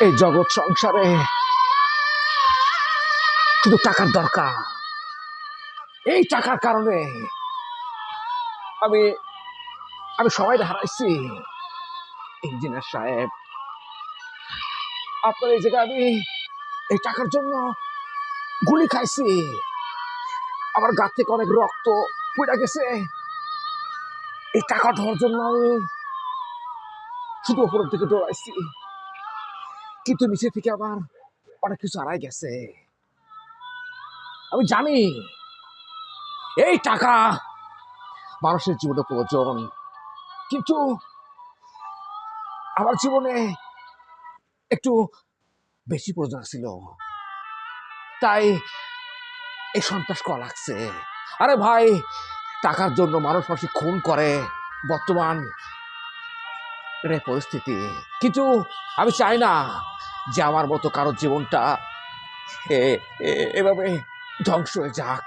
এই জগৎ সংসারে শুধু টাকার দরকার। এই টাকার কারণে আমি আমি সবাই হারাইছি। ইঞ্জিনিয়ার সাহেব, আপনার এই জায়গায় আমি এই টাকার জন্য গুলি খাইছি। আমার গা থেকে অনেক রক্ত পড়ে গেছে। এই টাকা ধরার জন্য আমি শুধু উপরের দিকে দৌড়াইছি, কিন্তু নিচে থেকে আবার অনেক কিছু হারাই গেছে। আমি জানি এই টাকা মানুষের জীবনে প্রয়োজন, কিন্তু আমার জীবনে একটু বেশি প্রয়োজন ছিল, তাই এই সন্ত্রাস করা লাগছে। আরে ভাই, টাকার জন্য মানুষ খুন করে, বর্তমান এটাই পরিস্থিতি। কিন্তু আমি চাই না যে আমার মতো কারোর জীবনটা এভাবে ধ্বংস হয়ে যাক।